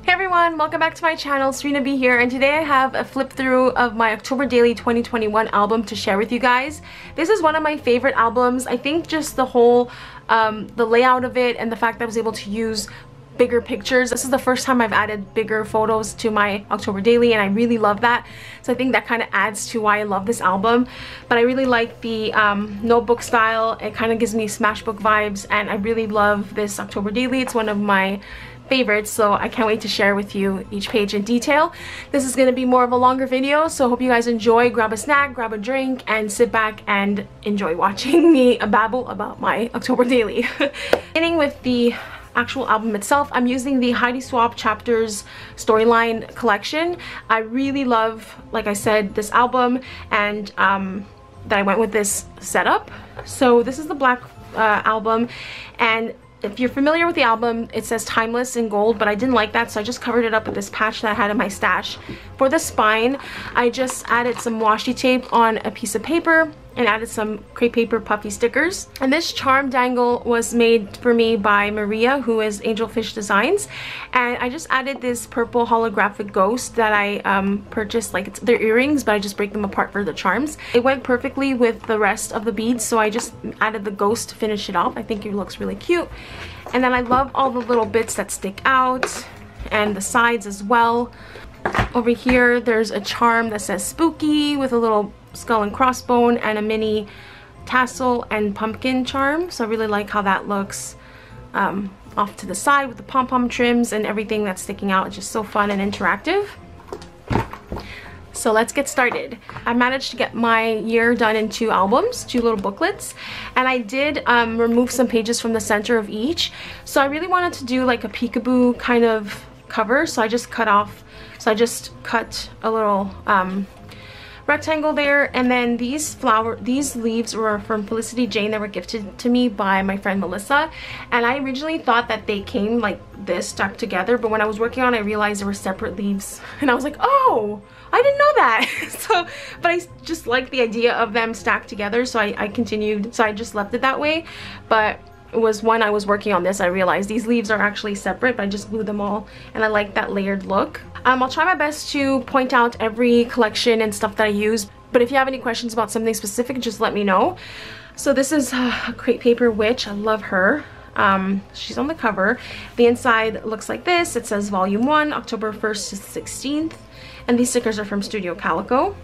Hey everyone, welcome back to my channel. Serena B here, and today I have a flip through of my October Daily 2021 album to share with you guys. This is one of my favorite albums. I think just the whole the layout of it and the fact that I was able to use bigger pictures. This is the first time I've added bigger photos to my October Daily, and I really love that. So I think that kind of adds to why I love this album. But I really like the notebook style. It kind of gives me Smashbook vibes, and I really love this October Daily. It's one of my favorites, so I can't wait to share with you each page in detail. This is going to be more of a longer video, so I hope you guys enjoy. Grab a snack, grab a drink, and sit back and enjoy watching me babble about my October Daily. Beginning with the actual album itself, I'm using the Heidi Swapp Chapters Storyline collection. I really love, like I said, this album, and that I went with this setup. So this is the black album, and if you're familiar with the album, it says timeless in gold, but I didn't like that, so I just covered it up with this patch that I had in my stash. For the spine, I just added some washi tape on a piece of paper and added some crepe paper puffy stickers. And this charm dangle was made for me by Maria, who is Angelfish Designs. And I just added this purple holographic ghost that I purchased, like they're earrings, but I just break them apart for the charms. It went perfectly with the rest of the beads, so I just added the ghost to finish it off. I think it looks really cute. And then I love all the little bits that stick out and the sides as well. Over here, there's a charm that says spooky with a little skull and crossbone and a mini tassel and pumpkin charm. So I really like how that looks off to the side with the pom-pom trims and everything that's sticking out. It's just so fun and interactive. So let's get started. I managed to get my year done in 2 albums, 2 little booklets, and I did remove some pages from the center of each. So I really wanted to do like a peekaboo kind of cover, so I just cut a little rectangle there. And then these leaves were from Felicity Jane that were gifted to me by my friend Melissa, and I originally thought that they came like this stuck together, but when I was working on it I realized there were separate leaves, and I was like, oh, I didn't know that. But I just like the idea of them stacked together, so I continued, so I just left it that way. But it was when I was working on this I realized these leaves are actually separate, but I just glued them all, and I like that layered look. I'll try my best to point out every collection and stuff that I use, but if you have any questions about something specific, just let me know. So this is a crepe paper witch. I love her. She's on the cover. The inside looks like this. It says volume 1, October 1st to 16th, and these stickers are from Studio Calico.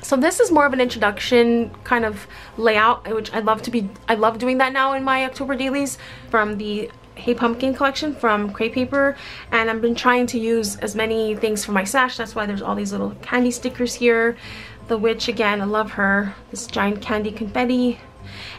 So this is more of an introduction kind of layout, which I love doing that now in my October dailies, from the Hey Pumpkin collection from Crepe Paper. And I've been trying to use as many things for my stash. That's why there's all these little candy stickers here. The witch, again, I love her. This giant candy confetti.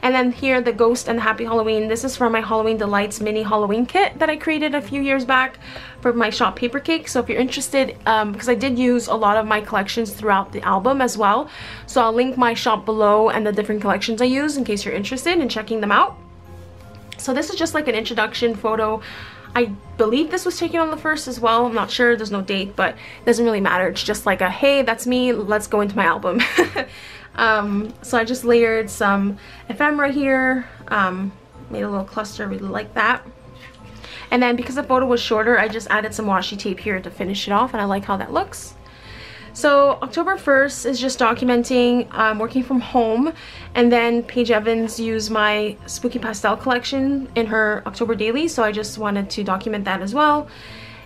And then here, the ghost and the Happy Halloween. This is from my Halloween Delights mini Halloween kit that I created a few years back for my shop paper cake. So if you're interested, because I did use a lot of my collections throughout the album as well, so I'll link my shop below and the different collections I use in case you're interested in checking them out. So this is just like an introduction photo. I believe this was taken on the 1st as well. I'm not sure, there's no date, but it doesn't really matter. It's just like a, hey, that's me, let's go into my album. So I just layered some ephemera here, made a little cluster, really like that. And then because the photo was shorter, I just added some washi tape here to finish it off, and I like how that looks. So October 1st is just documenting working from home, and then Paige Evans used my Spooky Pastel collection in her October Daily, so I just wanted to document that as well.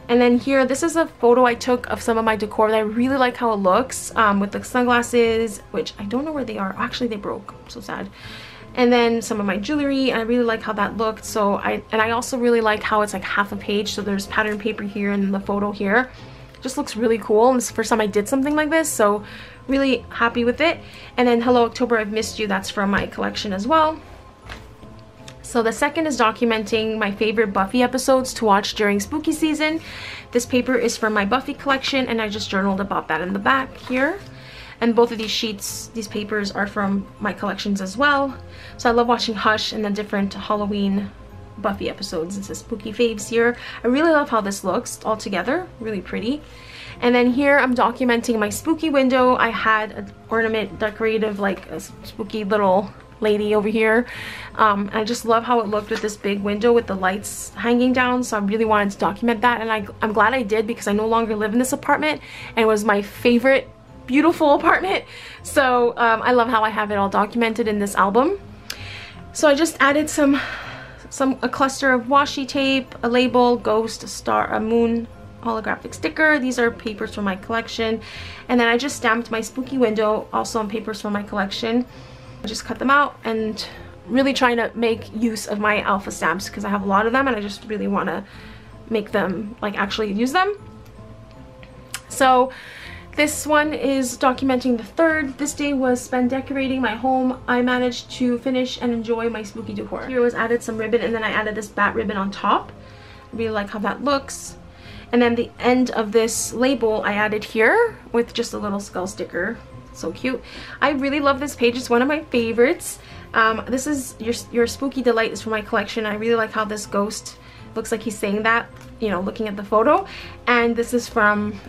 And then here, this is a photo I took of some of my decor that I really like how it looks, with the sunglasses, which I don't know where they are. Actually, they broke. I'm so sad. And then some of my jewelry, and I really like how that looked. So I also really like how it's like half a page, so there's pattern paper here and the photo here. It just looks really cool, and it's the first time I did something like this, so really happy with it. And then Hello October, I've Missed You, that's from my collection as well. So the second is documenting my favorite Buffy episodes to watch during spooky season. This paper is from my Buffy collection, and I just journaled about that in the back here. And both of these sheets, these papers, are from my collections as well. So I love watching Hush and the different Halloween Buffy episodes. It says Spooky Faves here. I really love how this looks all together, really pretty. And then here I'm documenting my spooky window. I had an ornament decorative, like a spooky little lady over here. I just love how it looked with this big window with the lights hanging down, so I really wanted to document that, and I'm glad I did, because I no longer live in this apartment and it was my favorite beautiful apartment. So I love how I have it all documented in this album. So I just added a cluster of washi tape, a label, ghost, a star, a moon holographic sticker. These are papers from my collection, and then I just stamped my spooky window also on papers from my collection. I just cut them out and really trying to make use of my alpha stamps because I have a lot of them and I just really want to make them, like, actually use them. So this one is documenting the 3rd. This day was spent decorating my home. I managed to finish and enjoy my spooky decor. Here was added some ribbon, and then I added this bat ribbon on top. I really like how that looks. And then the end of this label I added here with just a little skull sticker. So cute. I really love this page. It's one of my favorites. This is your spooky delight is from my collection. I really like how this ghost looks like he's saying that, you know, looking at the photo. And this is from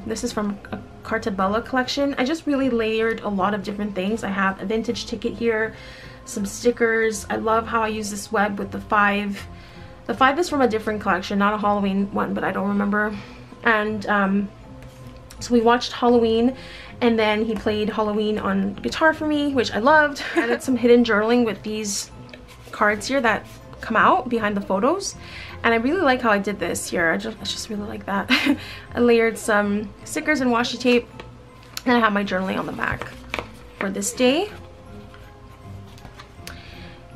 this is from a Cartabella collection. I just really layered a lot of different things. I have a vintage ticket here, some stickers. I love how I use this web with the 5. The 5 is from a different collection, not a Halloween one, but I don't remember. And so we watched Halloween, and then he played Halloween on guitar for me, which I loved. I added some hidden journaling with these cards here that come out behind the photos, and I really like how I did this here. I just really like that. I layered some stickers and washi tape, and I have my journaling on the back for this day.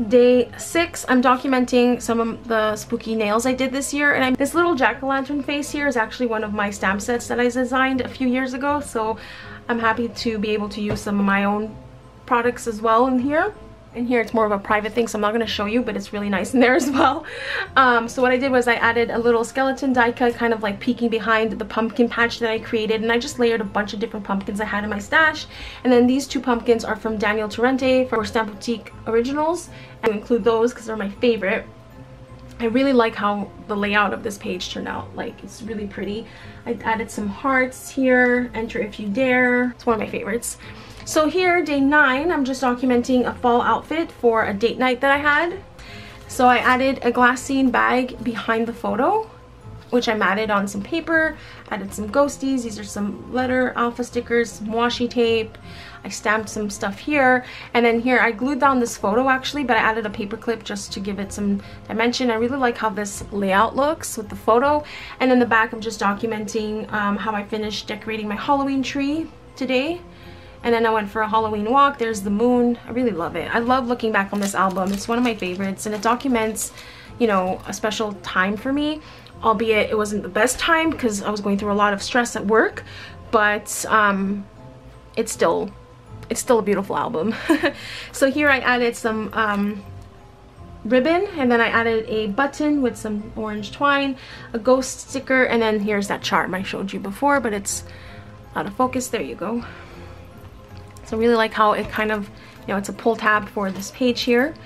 Day 6, I'm documenting some of the spooky nails I did this year, and this little jack-o'-lantern face here is actually one of my stamp sets that I designed a few years ago, so I'm happy to be able to use some of my own products as well in here. In here it's more of a private thing, so I'm not going to show you, but it's really nice in there as well. So what I did was I added a little skeleton die cut, kind of like peeking behind the pumpkin patch that I created, and I just layered a bunch of different pumpkins I had in my stash. And then these 2 pumpkins are from Daniel Torrente for Stamp Boutique Originals, and I include those because they're my favorite. I really like how the layout of this page turned out. Like, it's really pretty. I added some hearts here, enter if you dare. It's one of my favorites. So here, day 9, I'm just documenting a fall outfit for a date night that I had. So I added a glassine bag behind the photo, which I matted on some paper, added some ghosties. These are some letter alpha stickers, some washi tape. I stamped some stuff here, and then here I glued down this photo actually, but I added a paper clip just to give it some dimension. I really like how this layout looks with the photo. And in the back I'm just documenting how I finished decorating my Halloween tree today. And then I went for a Halloween walk. There's the moon. I really love it. I love looking back on this album. It's one of my favorites, and it documents, you know, a special time for me, albeit it wasn't the best time because I was going through a lot of stress at work, but it's still a beautiful album. So here I added some ribbon, and then I added a button with some orange twine, a ghost sticker, and then here's that charm I showed you before, but it's out of focus. There you go. So I really like how it kind of, you know, it's a pull tab for this page here.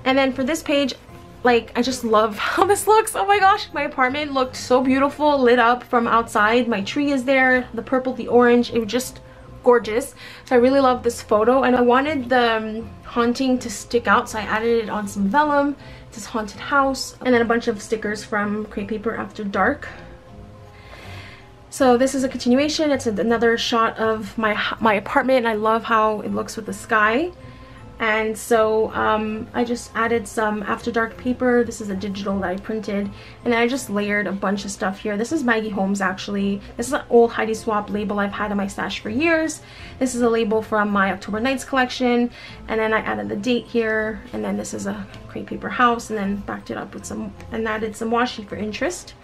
And then for this page, like, I just love how this looks. Oh my gosh, my apartment looked so beautiful, lit up from outside. My tree is there, the purple, the orange, it was just gorgeous. So I really love this photo, and I wanted the haunting to stick out, so I added it on some vellum. It's this haunted house, and then a bunch of stickers from Crepe Paper After Dark. So this is a continuation. It's another shot of my apartment, and I love how it looks with the sky. And so I just added some After Dark paper. This is a digital that I printed, and then I just layered a bunch of stuff here. This is Maggie Holmes actually. This is an old Heidi Swapp label I've had in my stash for years. This is a label from my October Nights collection, and then I added the date here, and then this is a Crepe Paper house, and then backed it up with some, and added some washi for interest.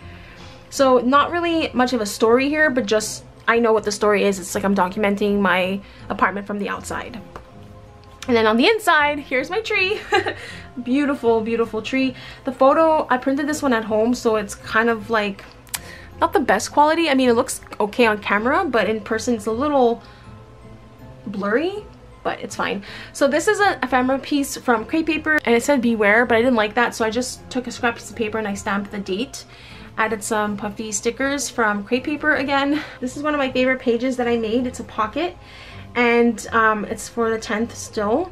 So not really much of a story here, but just I know what the story is. It's like I'm documenting my apartment from the outside. And then on the inside, here's my tree. Beautiful, beautiful tree. The photo, I printed this one at home, so it's kind of like not the best quality. I mean, it looks okay on camera, but in person it's a little blurry, but it's fine. So this is an ephemera piece from Crepe Paper, and it said beware, but I didn't like that, so I just took a scrap piece of paper and I stamped the date. Added some puffy stickers from Crepe Paper again. This is one of my favorite pages that I made. It's a pocket, and it's for the 10th still.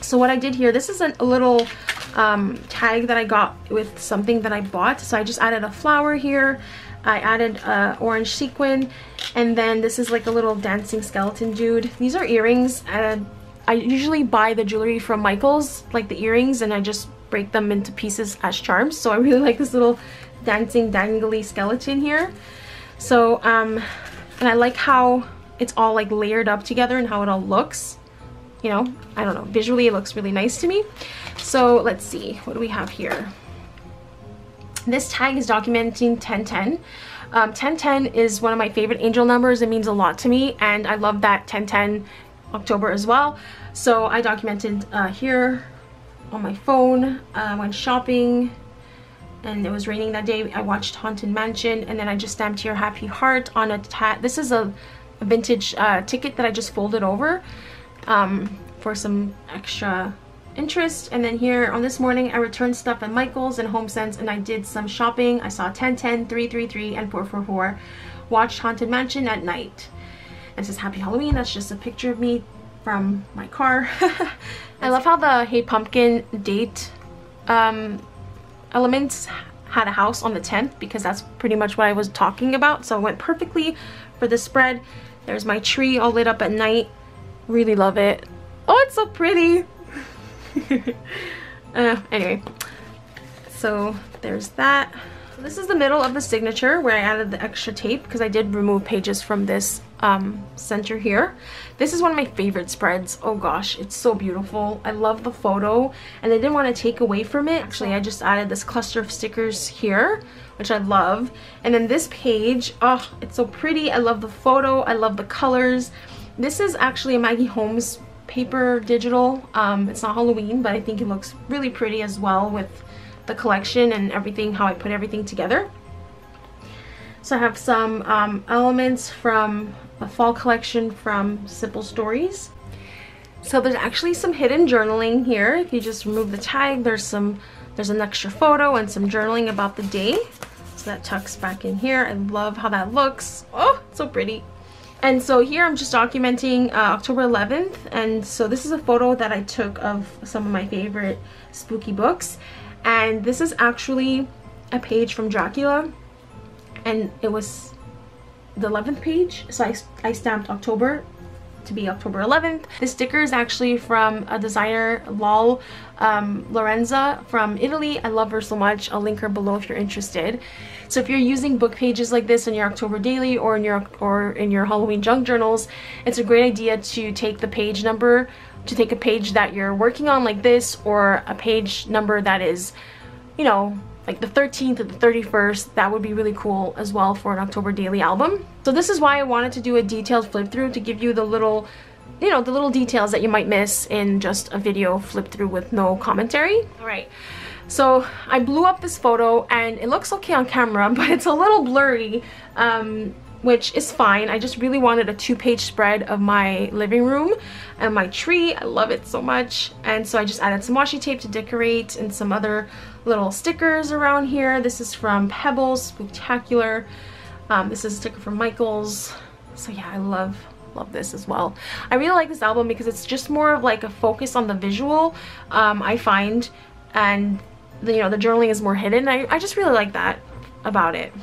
So what I did here, this is a little tag that I got with something that I bought. So I just added a flower here. I added orange sequin, and then this is like a little dancing skeleton dude. These are earrings, and I usually buy the jewelry from Michael's, like the earrings, and I just break them into pieces as charms. So I really like this little dancing dangly skeleton here. So and I like how it's all like layered up together and how it all looks. You know, I don't know, visually it looks really nice to me. So let's see, what do we have here? This tag is documenting 1010. 1010 is one of my favorite angel numbers. It means a lot to me, and I love that 1010 October as well. So I documented here on my phone. I went shopping, and it was raining that day. I watched Haunted Mansion, and then I just stamped here happy heart on a tag. This is a vintage ticket that I just folded over for some extra interest. And then here on this morning, I returned stuff at Michael's and HomeSense, and I did some shopping. I saw 1010, 333, and 444. Watched Haunted Mansion at night. And it says Happy Halloween. That's just a picture of me from my car. I love how the Hey Pumpkin date elements had a house on the 10th, because that's pretty much what I was talking about. So it went perfectly for the spread. There's my tree all lit up at night. Really love it. Oh, it's so pretty. Anyway, so there's that. This is the middle of the signature where I added the extra tape, because I did remove pages from this center here. This is one of my favorite spreads. Oh gosh, it's so beautiful. I love the photo, and I didn't want to take away from it. Actually, I just added this cluster of stickers here, which I love. And then this page, oh, it's so pretty. I love the photo. I love the colors. This is actually a Maggie Holmes paper digital. It's not Halloween, but I think it looks really pretty as well with the collection and everything, how I put everything together. So I have some elements from a fall collection from Simple Stories. So there's actually some hidden journaling here. If you just remove the tag, there's an extra photo and some journaling about the day. So that tucks back in here. I love how that looks. Oh, so pretty. And so here I'm just documenting October 11th, and so this is a photo that I took of some of my favorite spooky books, and this is actually a page from Dracula, and it was the 11th page, so I stamped October to be October 11th. This sticker is actually from a designer, Lol Lorenza from Italy. I love her so much. I'll link her below if you're interested. So if you're using book pages like this in your October daily or in your Halloween junk journals, it's a great idea to take the page number, to take a page that you're working on like this, or a page number that is, you know, like the 13th or the 31st. That would be really cool as well for an October daily album. So this is why I wanted to do a detailed flip through, to give you the little, you know, the little details that you might miss in just a video flip through with no commentary. All right, so I blew up this photo, and it looks okay on camera, but it's a little blurry, which is fine. I just really wanted a 2-page spread of my living room and my tree. I love it so much. And so I just added some washi tape to decorate, and some other little stickers around here. This is from Pebbles, Spooktacular. This is a sticker from Michael's. So yeah, I love this as well. I really like this album because it's just more of like a focus on the visual, I find, and you know, the journaling is more hidden. I just really like that about it.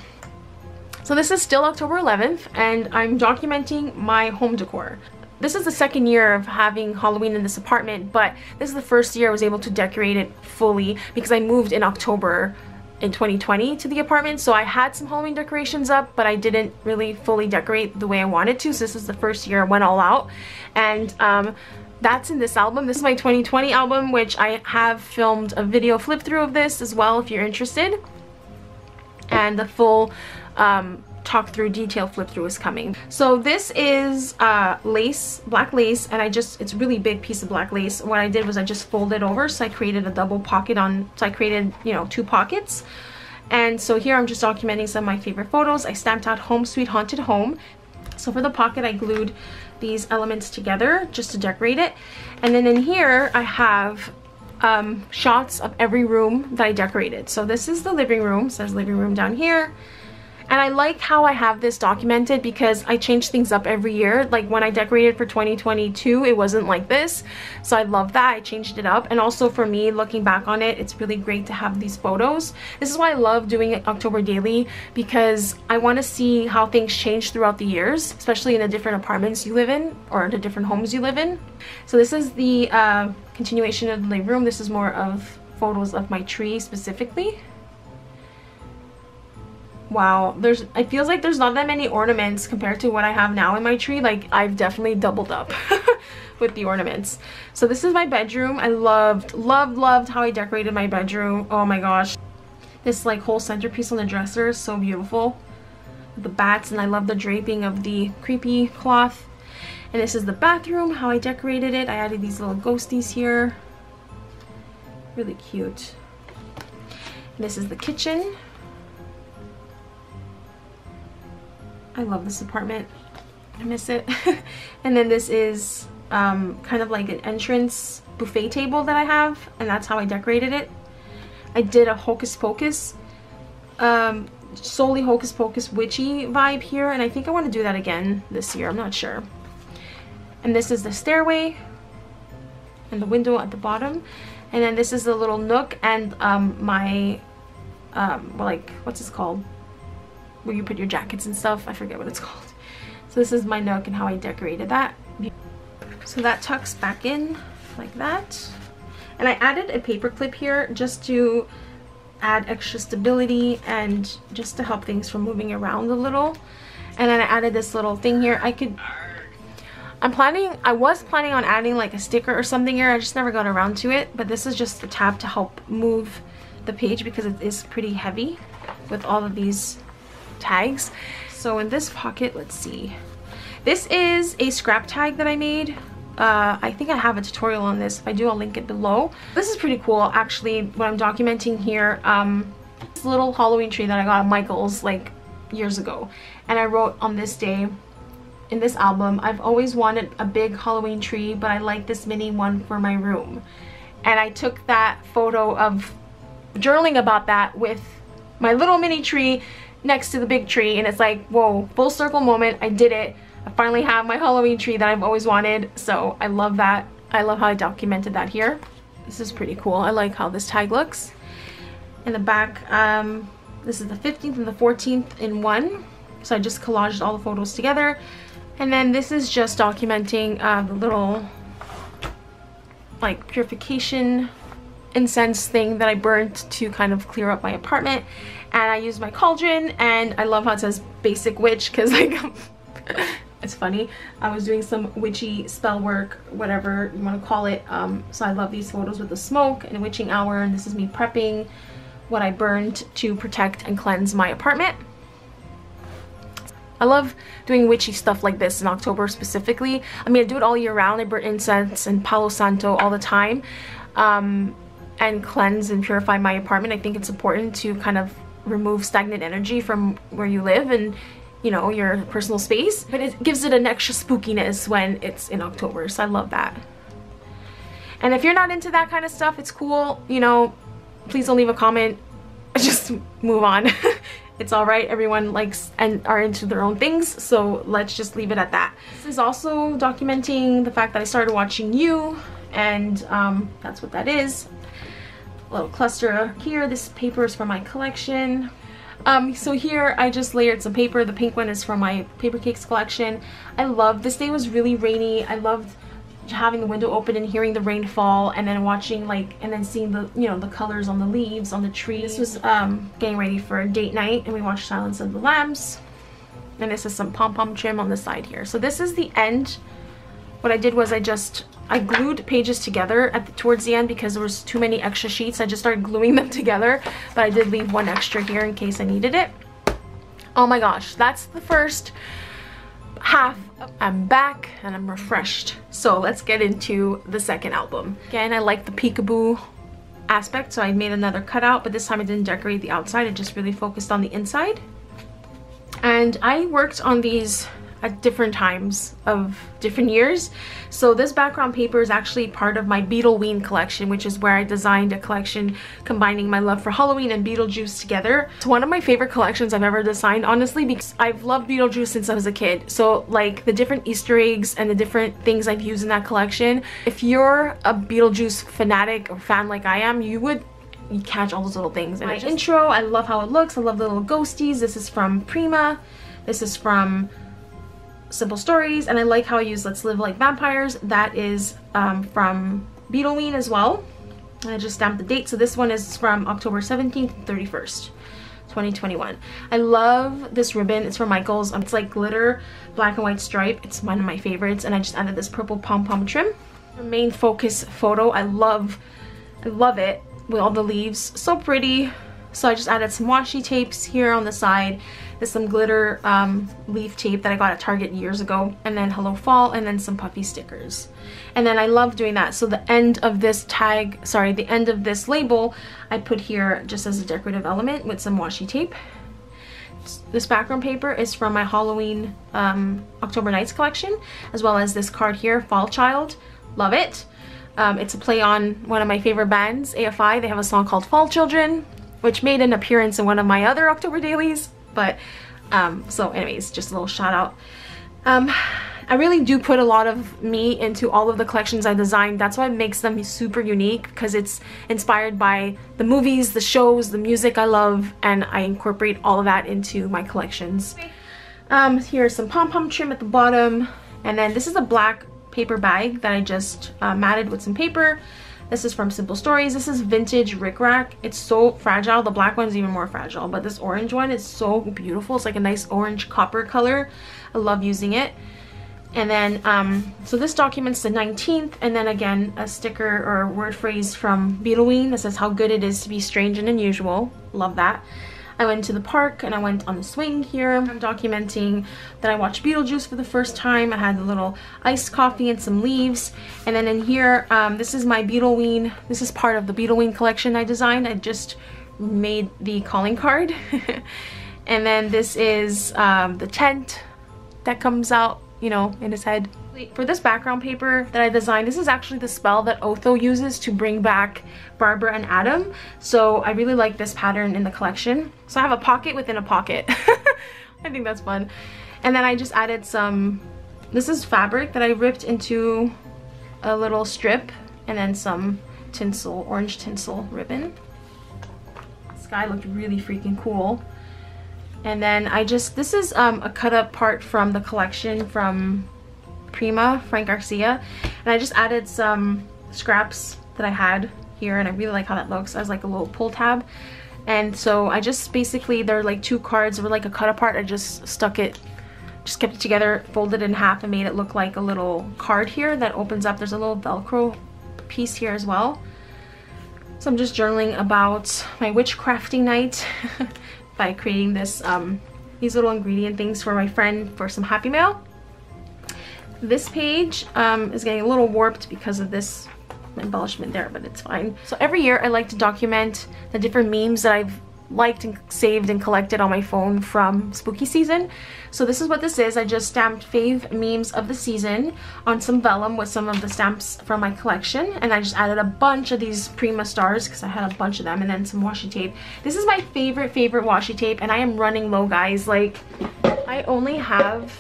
So this is still October 11th, and I'm documenting my home decor. This is the second year of having Halloween in this apartment, but this is the first year I was able to decorate it fully, because I moved in October in 2020 to the apartment. So I had some Halloween decorations up, but I didn't really fully decorate the way I wanted to. So this is the first year I went all out, and that's in this album. This is my 2020 album, which I have filmed a video flip through of this as well if you're interested. And the full talk through detail flip through is coming. So this is lace, black lace, and it's a really big piece of black lace. What I did was I just folded over, so I created a double pocket so I created, you know, 2 pockets. And so here I'm just documenting some of my favorite photos. I stamped out Home Sweet Haunted Home. So for the pocket, I glued these elements together just to decorate it. And then in here I have shots of every room that I decorated. So this is the living room. It says living room down here. And I like how I have this documented because I change things up every year. Like when I decorated for 2022, it wasn't like this. So I love that. I changed it up. And also for me, looking back on it, it's really great to have these photos. This is why I love doing it October daily, because I want to see how things change throughout the years, especially in the different apartments you live in or the different homes you live in. So this is the continuation of the living room. This is more of photos of my tree specifically. Wow, it feels like there's not that many ornaments compared to what I have now in my tree. Like, I've definitely doubled up with the ornaments. So this is my bedroom. I loved how I decorated my bedroom. Oh my gosh. This like whole centerpiece on the dresser is so beautiful. The bats, and I love the draping of the creepy cloth. And this is the bathroom, how I decorated it. I added these little ghosties here. Really cute. And this is the kitchen. I love this apartment. I miss it. And then this is kind of like an entrance buffet table that I have, and that's how I decorated it. I did a Hocus Pocus, solely Hocus Pocus witchy vibe here, and I think I want to do that again this year. I'm not sure. And this is the stairway and the window at the bottom. And then this is the little nook and my, like, what's this called? Where you put your jackets and stuff. I forget what it's called. So this is my nook and how I decorated that. So that tucks back in like that. And I added a paper clip here just to add extra stability and just to help things from moving around a little. And then I added this little thing here. I was planning on adding like a sticker or something here. I just never got around to it. But this is just a tab to help move the page because it is pretty heavy with all of these tags. So in this pocket, let's see, this is a scrap tag that I made. I think I have a tutorial on this. If I do, I'll link it below. This is pretty cool actually, what I'm documenting here. This little Halloween tree that I got at Michael's like years ago, and I wrote on this day in this album, I've always wanted a big Halloween tree, but I like this mini one for my room. And I took that photo of journaling about that with my little mini tree next to the big tree, and it's like, whoa, full circle moment. I did it. I finally have my Halloween tree that I've always wanted. So I love that. I love how I documented that here. This is pretty cool. I like how this tag looks. In the back, this is the 15th and the 14th in one. So I just collaged all the photos together. And then this is just documenting the little like purification incense thing that I burnt to kind of clear up my apartment. And I used my cauldron, and I love how it says basic witch because like it's funny, I was doing some witchy spell work, whatever you want to call it. So I love these photos with the smoke and witching hour, and this is me prepping what I burned to protect and cleanse my apartment. I love doing witchy stuff like this in October specifically. I mean, I do it all year round. I burn incense and Palo Santo all the time, and cleanse and purify my apartment. I think it's important to kind of remove stagnant energy from where you live and, you know, your personal space, but it gives it an extra spookiness when it's in October. So I love that. And if you're not into that kind of stuff, it's cool, you know, please don't leave a comment. Just move on. It's all right. Everyone likes and are into their own things, so let's just leave it at that. This is also documenting the fact that I started watching You, and that's what that is. A little cluster here. This paper is from my collection. So here I just layered some paper. The pink one is from my paper cakes collection. I love this day. Was really rainy. I loved having the window open and hearing the rain fall, and then watching like, and then seeing the, you know, the colors on the leaves on the tree. This was getting ready for a date night, and we watched Silence of the Lambs. And this is some pom-pom trim on the side here. So this is the end. What I did was I glued pages together towards the end because there was too many extra sheets. I just started gluing them together, but I did leave one extra here in case I needed it. Oh my gosh, that's the first half. I'm back and I'm refreshed. So let's get into the second album. Again, I like the peekaboo aspect, so I made another cutout, but this time I didn't decorate the outside. I just really focused on the inside. And I worked on these at different times of different years. So this background paper is actually part of my BEETLEWEEN collection, which is where I designed a collection combining my love for Halloween and Beetlejuice together. It's one of my favorite collections I've ever designed, honestly, because I've loved Beetlejuice since I was a kid. So like the different Easter eggs and the different things I've used in that collection, if you're a Beetlejuice fanatic or fan like I am, you catch all those little things. And my intro, I love how it looks. I love the little ghosties. This is from Prima. This is from Simple Stories, and I like how I use Let's Live Like Vampires. That is from BEETLEWEEN as well. And I just stamped the date. So this one is from October 17th to 31st, 2021. I love this ribbon. It's from Michaels. It's like glitter, black and white stripe. It's one of my favorites, and I just added this purple pom-pom trim. The main focus photo, I love it with all the leaves. So pretty. So I just added some washi tapes here on the side. There's some glitter leaf tape that I got at Target years ago, and then Hello Fall, and then some puffy stickers. And then I love doing that. So the end of this the end of this label, I put here just as a decorative element with some washi tape. This background paper is from my Halloween October Nights collection, as well as this card here, Fall Child. Love it. It's a play on one of my favorite bands, AFI. They have a song called Fall Children, which made an appearance in one of my other October dailies. But so anyways, just a little shout out. I really do put a lot of me into all of the collections I designed. That's what makes them super unique, because it's inspired by the movies, the shows, the music I love, and I incorporate all of that into my collections. Here's some pom-pom trim at the bottom, and then this is a black paper bag that I just matted with some paper. This is from Simple Stories. This is vintage rickrack. It's so fragile. The black one is even more fragile, but this orange one is so beautiful. It's like a nice orange copper color. I love using it. And then, so this documents the 19th, and then again, a sticker or word phrase from BEETLEWEEN that says how good it is to be strange and unusual. Love that. I went to the park and I went on the swing here. I'm documenting that I watched Beetlejuice for the first time. I had a little iced coffee and some leaves. And then in here, this is my BEETLEWEEN. This is part of the BEETLEWEEN collection I designed. I just made the calling card. And then this is the tent that comes out, you know, in his head. For this background paper that I designed, this is actually the spell that Otho uses to bring back Barbara and Adam. So I really like this pattern in the collection. So I have a pocket within a pocket. I think that's fun. And then I just added some, this is fabric that I ripped into a little strip, and then some tinsel, orange tinsel ribbon. This guy looked really freaking cool. And then this is a cut up part from the collection from Prima, Frank Garcia, and I just added some scraps that I had here, and I really like how that looks as like a little pull tab. And so I just basically, they're like two cards that were like a cut apart. I just kept it together, folded in half, and made it look like a little card here that opens up. There's a little Velcro piece here as well. So I'm just journaling about my witchcrafting night by creating this these little ingredient things for my friend for some happy mail. This page is getting a little warped because of this embellishment there, but it's fine. So every year I like to document the different memes that I've liked and saved and collected on my phone from spooky season. So this is what this is. I just stamped fave memes of the season on some vellum with some of the stamps from my collection, and I just added a bunch of these Prima stars because I had a bunch of them, and then some washi tape. This is my favorite washi tape, and I am running low, guys. Like, I only have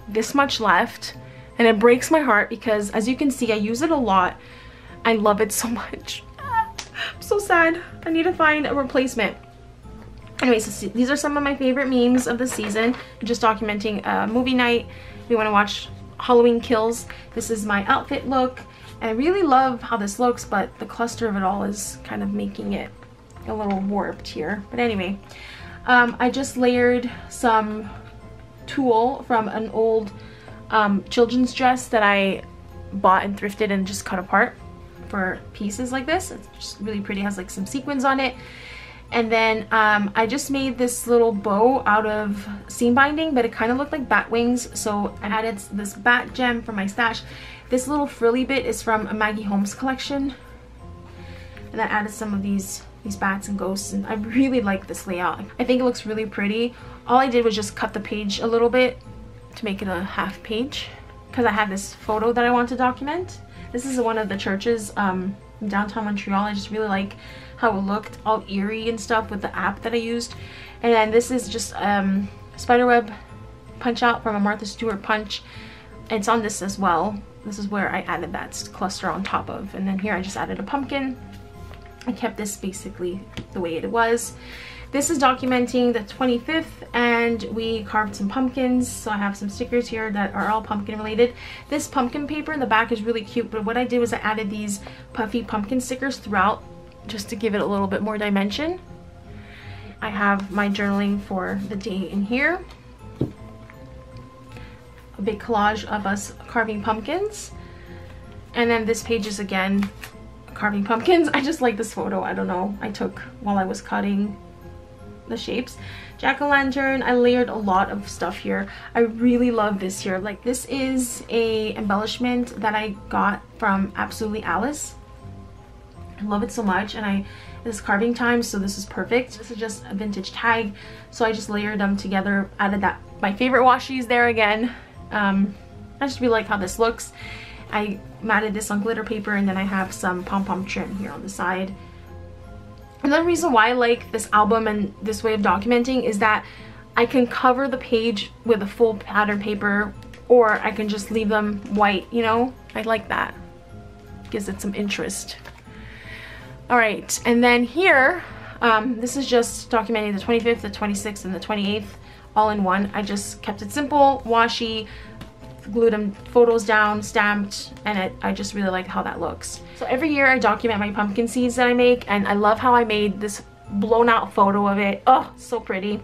this much left, and it breaks my heart because, as you can see, I use it a lot. I love it so much. I'm so sad. I need to find a replacement. Anyways, so these are some of my favorite memes of the season. I'm just documenting a movie night. If you want to watch Halloween Kills, this is my outfit look. And I really love how this looks, but the cluster of it all is kind of making it a little warped here. But anyway, I just layered some tulle from an old children's dress that I bought and thrifted and just cut apart for pieces like this. It's just really pretty. It has like some sequins on it. And then I just made this little bow out of seam binding, but it kind of looked like bat wings, so I added this bat gem from my stash. This little frilly bit is from a Maggie Holmes collection, and I added some of these bats and ghosts, and I really like this layout. I think it looks really pretty. All I did was just cut the page a little bit to make it a half page because I had this photo that I want to document. This is one of the churches in downtown Montreal. I just really like how it looked, all eerie and stuff with the app that I used. And then this is just spiderweb punch out from a Martha Stewart punch. It's on this as well. This is where I added that cluster on top of. And then here I just added a pumpkin. I kept this basically the way it was. This is documenting the 25th, and we carved some pumpkins. So I have some stickers here that are all pumpkin related. This pumpkin paper in the back is really cute, but what I did was I added these puffy pumpkin stickers throughout just to give it a little bit more dimension. I have my journaling for the day in here. A big collage of us carving pumpkins. And then this page is again carving pumpkins. I just like this photo. I don't know. I took while I was cutting the shapes. Jack-o'-lantern. I layered a lot of stuff here. I really love this here. Like, this is a embellishment that I got from Absolutely Alice. I love it so much, and it's carving time, so this is perfect. This is just a vintage tag, so I just layered them together, added that my favorite washi there again. I just really like how this looks. I matted this on glitter paper, and then I have some pom-pom trim here on the side. Another reason why I like this album and this way of documenting is that I can cover the page with a full pattern paper, or I can just leave them white, you know? I like that. Gives it some interest. Alright, and then here, this is just documenting the 25th, the 26th, and the 28th all in one. I just kept it simple, washi, glued them photos down, stamped, and I just really like how that looks. So every year I document my pumpkin seeds that I make, and I love how I made this blown out photo of it. Oh, so pretty.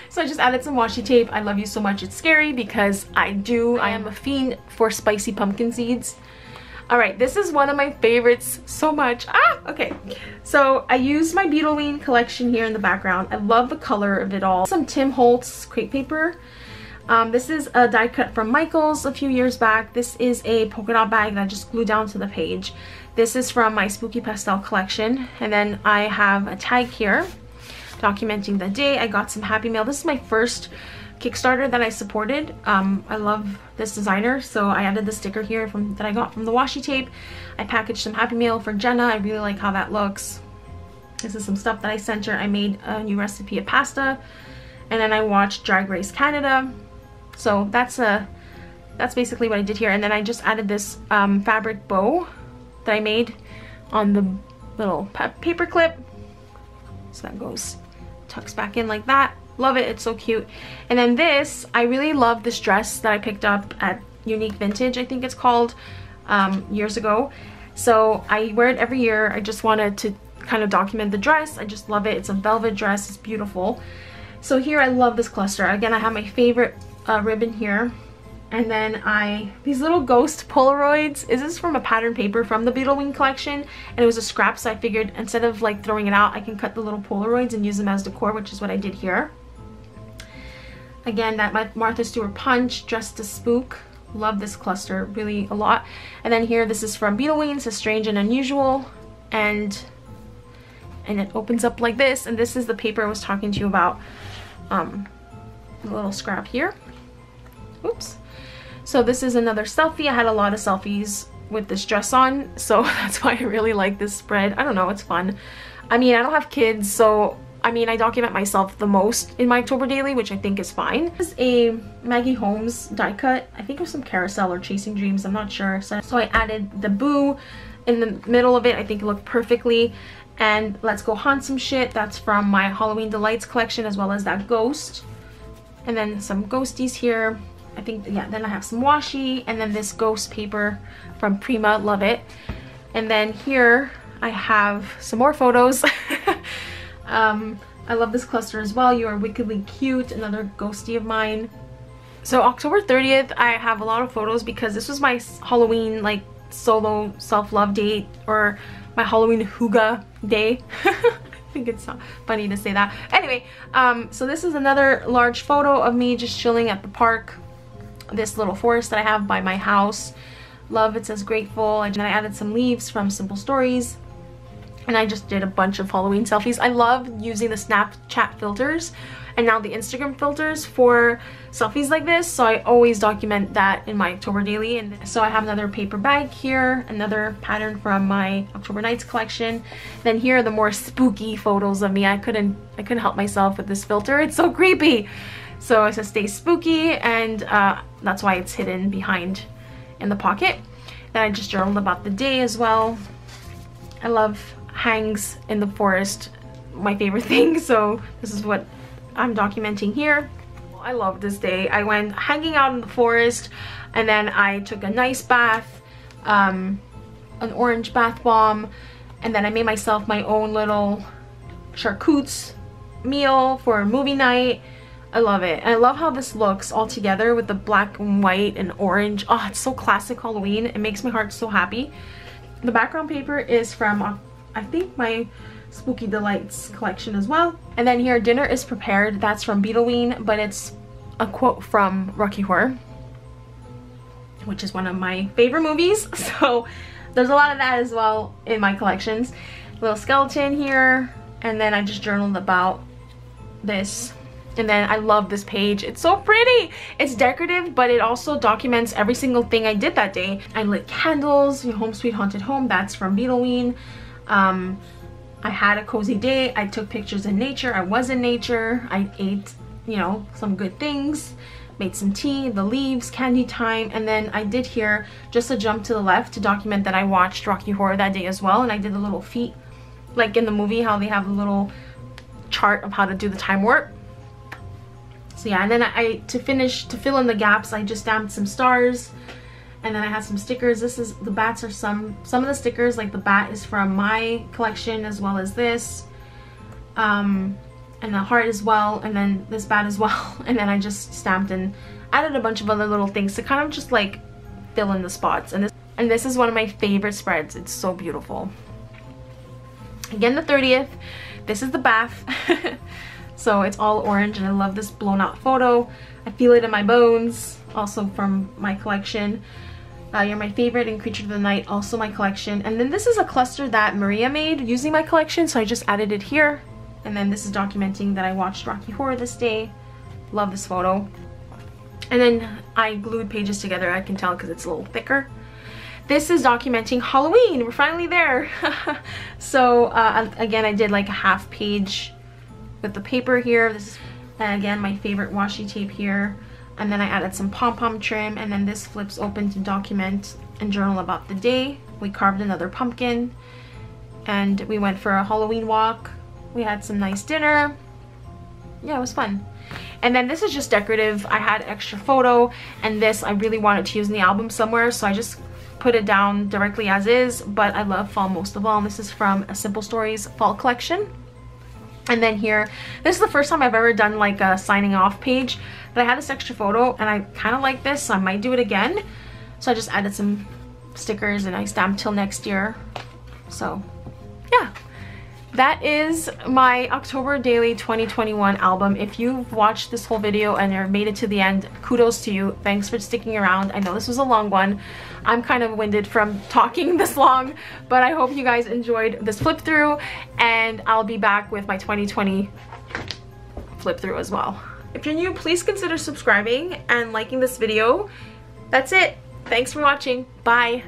So I just added some washi tape. I love you so much it's scary, because I am a fiend for spicy pumpkin seeds. Alright, this is one of my favorites so much. Okay. So I used my BEETLEWEEN collection here in the background. I love the color of it all. Some Tim Holtz crepe paper. This is a die cut from Michaels a few years back. This is a polka dot bag that I just glued down to the page. This is from my Spooky Pastel collection. And then I have a tag here documenting the day. I got some Happy Mail. This is my first Kickstarter that I supported. I love this designer, so I added the sticker here that I got from the washi tape. I packaged some Happy Mail for Jenna. I really like how that looks. This is some stuff that I sent her. I made a new recipe of pasta, and then I watched Drag Race Canada. So that's basically what I did here. And then I just added this fabric bow that I made on the little paper clip. So that tucks back in like that. Love it, it's so cute. And then this, I really love this dress that I picked up at Unique Vintage, I think it's called, years ago. So I wear it every year. I just wanted to kind of document the dress. I just love it. It's a velvet dress, it's beautiful. So here I love this cluster. Again, I have my favorite ribbon here. And then these little ghost Polaroids. This is from a pattern paper from the BEETLEWEEN collection, and it was a scrap, so I figured instead of like throwing it out, I can cut the little Polaroids and use them as decor, which is what I did here. Again, that Martha Stewart punch, Dressed to Spook. Love this cluster really a lot. And then here, this is from BEETLEWEEN. It says Strange and Unusual, and it opens up like this. And this is the paper I was talking to you about. The little scrap here. Oops. So this is another selfie. I had a lot of selfies with this dress on, so that's why I really like this spread. I don't know, it's fun. I mean, I don't have kids, so I mean, I document myself the most in my October daily, which I think is fine. This is a Maggie Holmes die cut. I think it was some Carousel or Chasing Dreams, I'm not sure. So I added the boo in the middle of it. I think it looked perfectly. And Let's Go Haunt Some Shit. That's from my Halloween Delights collection, as well as that ghost. And then some ghosties here. I think, yeah, then I have some washi, and then this ghost paper from Prima, love it. And then here I have some more photos. I love this cluster as well. You Are Wickedly Cute, another ghosty of mine. So October 30th, I have a lot of photos because this was my Halloween like solo self-love date, or my Halloween hygge day. I think it's funny to say that. Anyway, so this is another large photo of me just chilling at the park. This little forest that I have by my house. Love, it says Grateful. And then I added some leaves from Simple Stories. And I just did a bunch of Halloween selfies. I love using the Snapchat filters and now the Instagram filters for selfies like this, so I always document that in my October daily. And so I have another paper bag here, another pattern from my October Nights collection. Then here are the more spooky photos of me. I couldn't help myself with this filter. It's so creepy. So it says stay spooky, and that's why it's hidden behind in the pocket. Then I just journaled about the day as well. I love hangs in the forest, my favorite thing, so this is what I'm documenting here. I love this day. I went hanging out in the forest, and then I took a nice bath, an orange bath bomb, and then I made myself my own little charcuterie meal for a movie night. I love it. And I love how this looks all together with the black and white and orange. Oh, it's so classic Halloween. It makes my heart so happy. The background paper is from, I think, my Spooky Delights collection as well. And then here, dinner is prepared. That's from BEETLEWEEN, but it's a quote from Rocky Horror, which is one of my favorite movies. So there's a lot of that as well in my collections. Little skeleton here. And then I just journaled about this. And then I love this page. It's so pretty. It's decorative, but it also documents every single thing I did that day. I lit candles, your Home Sweet Haunted Home, that's from BEETLEWEEN. I had a cozy day. I took pictures in nature. I was in nature. I ate, you know, some good things. Made some tea, the leaves, candy time. And then I did here just a jump to the left to document that I watched Rocky Horror that day as well. And I did the little feet, like in the movie, how they have a little chart of how to do the time warp. So yeah, and then to fill in the gaps, I just stamped some stars, and then I had some stickers. This is, the bats are some of the stickers, like the bat is from my collection as well as this, and the heart as well, and then this bat as well. And then I just stamped and added a bunch of other little things to kind of just like fill in the spots. And this is one of my favorite spreads. It's so beautiful. Again, the 30th. This is the bath. So it's all orange, and I love this blown out photo. I feel it in my bones, also from my collection. You're My Favorite and Creature of the Night, also my collection. And then this is a cluster that Maria made using my collection, so I just added it here. And then this is documenting that I watched Rocky Horror this day. Love this photo. And then I glued pages together, I can tell because it's a little thicker. This is documenting Halloween. We're finally there. So again, I did like a half page with the paper here. This is, and again, my favorite washi tape here. And then I added some pom-pom trim, and then this flips open to document and journal about the day. We carved another pumpkin, and we went for a Halloween walk. We had some nice dinner. Yeah, it was fun. And then this is just decorative. I had extra photo, and this I really wanted to use in the album somewhere, so I just put it down directly as is. But I love fall most of all, and this is from a Simple Stories fall collection. And then here, this is the first time I've ever done like a signing off page, but I had this extra photo and I kind of like this, so I might do it again. So I just added some stickers and I stamped till next year. So yeah, that is my October Daily 2021 album. If you've watched this whole video and you've made it to the end, kudos to you. Thanks for sticking around. I know this was a long one. I'm kind of winded from talking this long, but I hope you guys enjoyed this flip through, and I'll be back with my 2020 flip through as well. If you're new, please consider subscribing and liking this video. That's it. Thanks for watching. Bye.